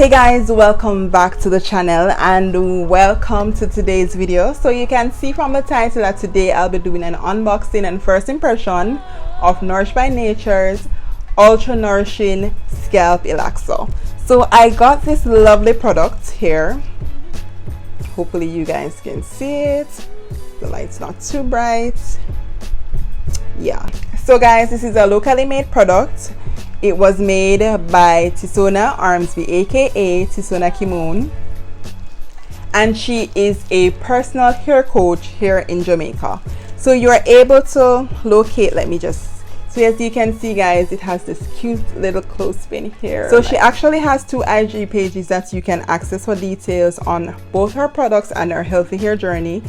Hey guys, welcome back to the channel and welcome to today's video. So you can see from the title that today I'll be doing an unboxing and first impression of Nourished by Nature's ultra nourishing scalp elixir. So I got this lovely product here. Hopefully you guys can see it. The light's not too bright. Yeah, so guys, this is a locally made product. It was made by Tisona Armsby, aka Tisona Kimon, and she is a personal hair coach here in Jamaica. So you are able to locate, so as you can see guys, it has this cute little clothespin here. So she actually has two IG pages that you can access for details on both her products and her healthy hair journey.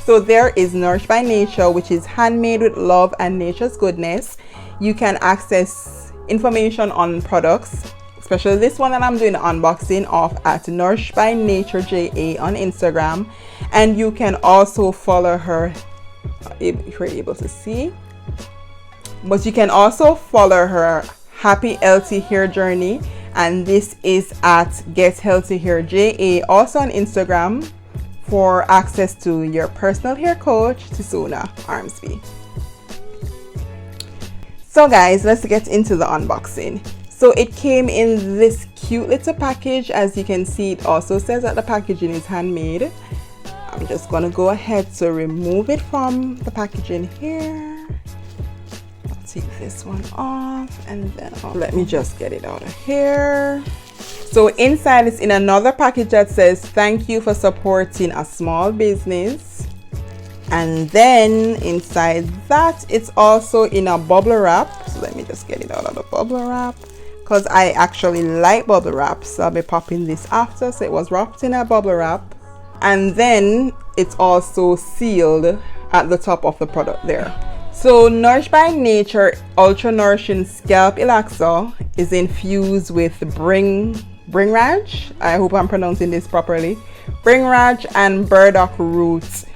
So there is Nourished by Nature, which is handmade with love and nature's goodness. You can access information on products, especially this one that I'm doing the unboxing of, at Nourished by Nature JA on Instagram, and you can also follow her if you're able to see, but you can also follow her Happy Healthy Hair Journey, and this is at Get Healthy Hair JA also on Instagram for access to your personal hair coach Tisona Armsby. So guys, let's get into the unboxing. So it came in this cute little package. As you can see, it also says that the packaging is handmade. I'm just gonna go ahead to remove it from the packaging here. I'll take this one off and then let me just get it out of here. So inside it's in another package that says thank you for supporting a small business. And then inside that, it's also in a bubble wrap. So let me just get it out of the bubble wrap, because I actually like bubble wrap, so I'll be popping this after. So it was wrapped in a bubble wrap, and then it's also sealed at the top of the product there. So Nourished by Nature Ultra Nourishing Scalp Elixir is infused with bringraj. I hope I'm pronouncing this properly. Bringraj and burdock roots.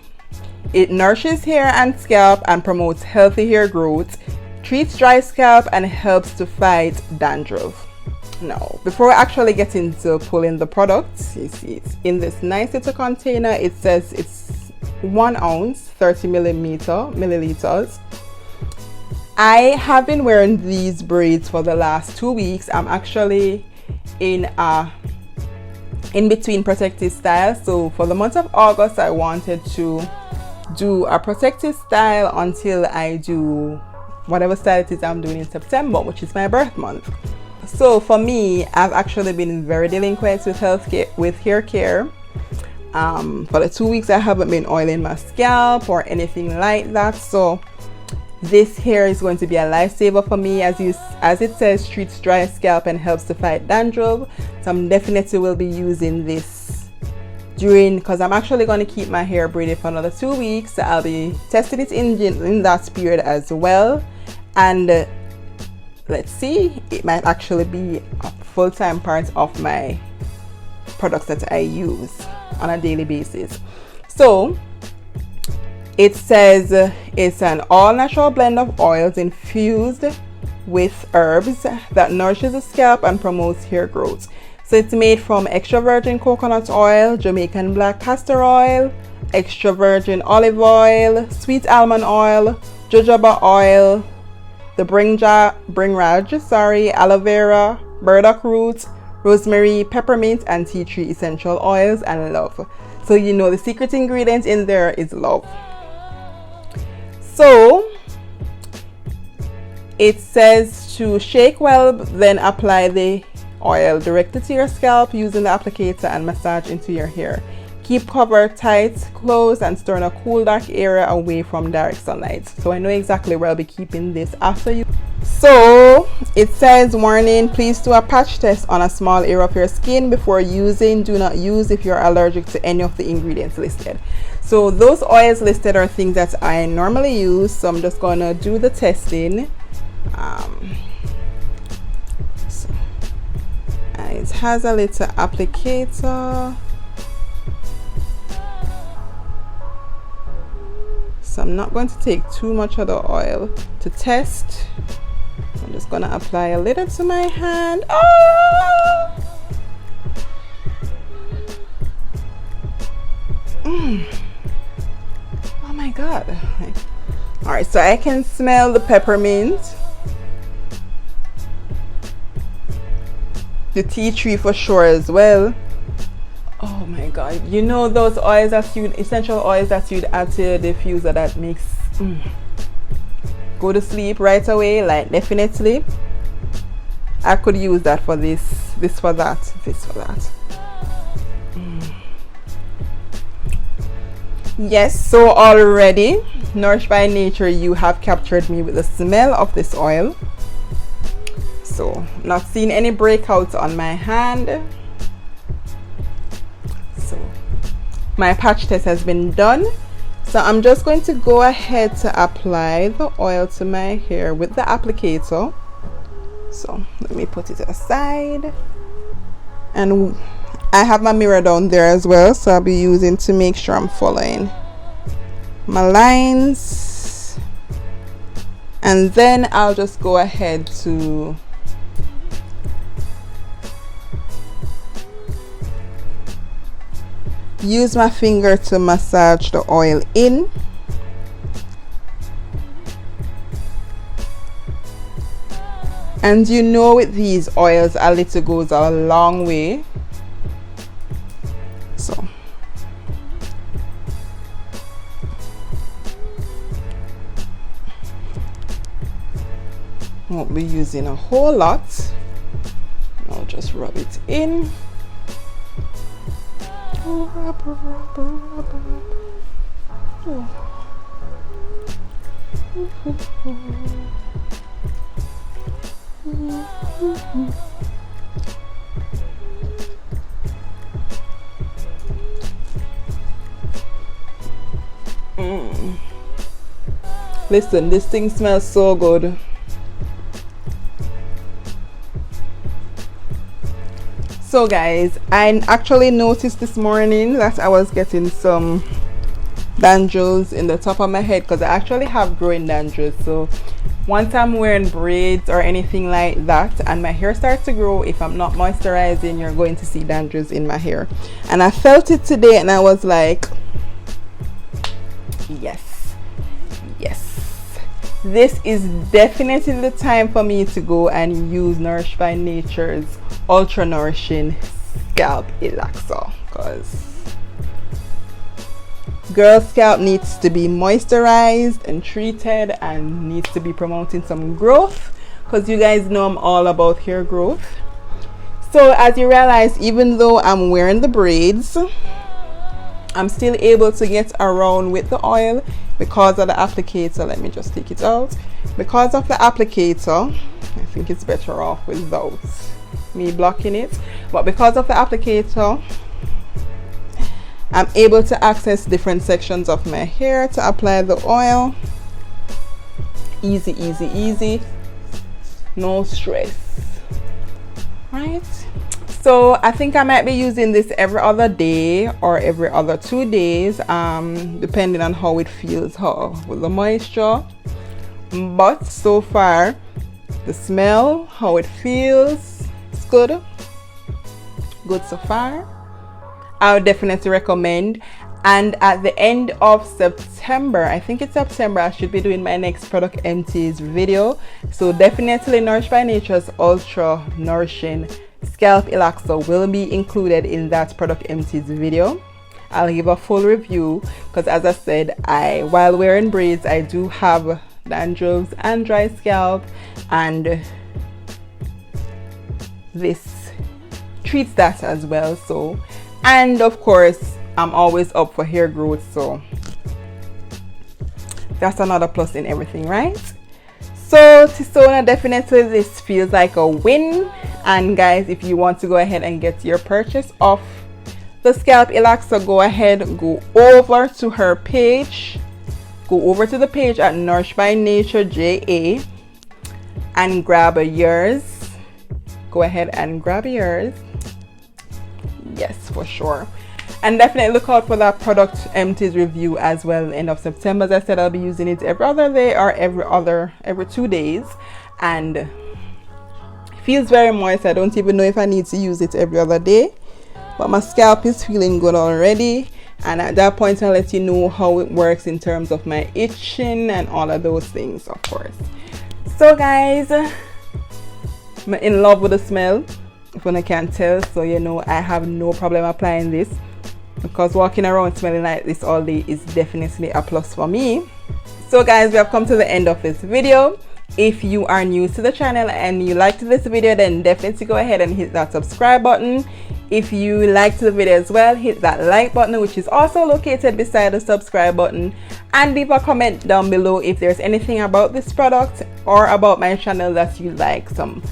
It nourishes hair and scalp and promotes healthy hair growth, treats dry scalp, and helps to fight dandruff. Now, before I actually get into pulling the product, you see it's in this nice little container. It says it's 1 ounce, 30 milliliters. I have been wearing these braids for the last 2 weeks. I'm actually in between protective style. So for the month of August, I wanted to do a protective style until I do whatever style it is I'm doing in September, which is my birth month. So for me, I've actually been very delinquent with hair care. For the 2 weeks I haven't been oiling my scalp or anything like that, so this hair is going to be a lifesaver for me. As it says, treats dry scalp and helps to fight dandruff. So I'm definitely will be using this because I'm actually going to keep my hair braided for another 2 weeks. So I'll be testing it in that period as well, and let's see, it might actually be a full-time part of my products that I use on a daily basis. So it says it's an all-natural blend of oils infused with herbs that nourishes the scalp and promotes hair growth. So it's made from extra virgin coconut oil, Jamaican black castor oil, extra virgin olive oil, sweet almond oil, jojoba oil, the bringraj, aloe vera, burdock roots, rosemary, peppermint, and tea tree essential oils, and love. So you know the secret ingredient in there is love. So it says to shake well, then apply the oil directly to your scalp using the applicator and massage into your hair. Keep cover tight, closed, and store in a cool, dark area away from direct sunlight. So I know exactly where I'll be keeping this after you. So it says, warning, please do a patch test on a small area of your skin before using. Do not use if you're allergic to any of the ingredients listed. So those oils listed are things that I normally use, so I'm just gonna do the testing. And it has a little applicator, so I'm not going to take too much of the oil to test. I'm just gonna apply a little to my hand. Oh! Oh my god. All right, so I can smell the peppermint, the tea tree for sure as well. Oh my god, you know those oils that you essential oils that you'd add to your diffuser that makes go to sleep right away. Like, definitely I could use that for this for that, this for that. Yes, so already, Nourished by Nature, you have captured me with the smell of this oil. So, not seeing any breakouts on my hand. So, my patch test has been done. So, I'm just going to go ahead to apply the oil to my hair with the applicator. So, let me put it aside. And I have my mirror down there as well, so I'll be using to make sure I'm following my lines. And then I'll just go ahead to use my finger to massage the oil in. And you know, with these oils, a little goes a long way. So won't be using a whole lot. I'll just rub it in. Rub, rub, rub, rub. Listen, this thing smells so good. So guys, I actually noticed this morning that I was getting some dandruffs in the top of my head, because I actually have growing dandruff. So once I'm wearing braids or anything like that and my hair starts to grow, if I'm not moisturizing, you're going to see dandruffs in my hair. And I felt it today and I was like, yes, yes, this is definitely the time for me to go and use Nourished by Nature's Ultra Nourishing Scalp Elixir, because girl scalp needs to be moisturized and treated and needs to be promoting some growth, because you guys know I'm all about hair growth. So as you realize, even though I'm wearing the braids, I'm still able to get around with the oil because of the applicator. Let me just take it out. Because of the applicator, I think it's better off without me blocking it, but because of the applicator, I'm able to access different sections of my hair to apply the oil. Easy, easy, easy. No stress. Right? So I think I might be using this every other day or every other 2 days, depending on how it feels, with the moisture. But so far, the smell, how it feels, it's good. Good so far. I would definitely recommend. And at the end of September, I think it's September, I should be doing my next product empties video. So definitely Nourished by Nature's Ultra Nourishing Scalp Elixir will be included in that product empties video. I'll give a full review because, as I said, while wearing braids, I do have dandruffs and dry scalp, and this treats that as well. So, and of course, I'm always up for hair growth, so that's another plus in everything, right? So Tisona, definitely this feels like a win. And guys, if you want to go ahead and get your purchase of the Scalp Elixir, go ahead, go over to her page, go over to the page at Nourished by Nature JA and grab yours. Go ahead and grab yours. Yes, for sure. And definitely look out for that product empties review as well, end of September. As I said, I'll be using it every other day or every 2 days, and it feels very moist. I don't even know if I need to use it every other day, but my scalp is feeling good already. and at that point I'll let you know how it works in terms of my itching and all of those things, of course. So guys, I'm in love with the smell, if you can tell. So you know I have no problem applying this, because walking around smelling like this all day is definitely a plus for me. So guys, we have come to the end of this video. If you are new to the channel and you liked this video, then definitely go ahead and hit that subscribe button. If you liked the video as well, hit that like button, which is also located beside the subscribe button, and leave a comment down below if there's anything about this product or about my channel that you like some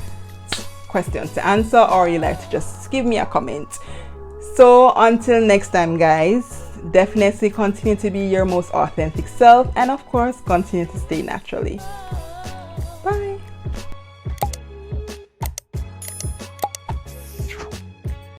questions to answer, or you like to just give me a comment. So until next time guys, definitely continue to be your most authentic self, and of course continue to stay naturally.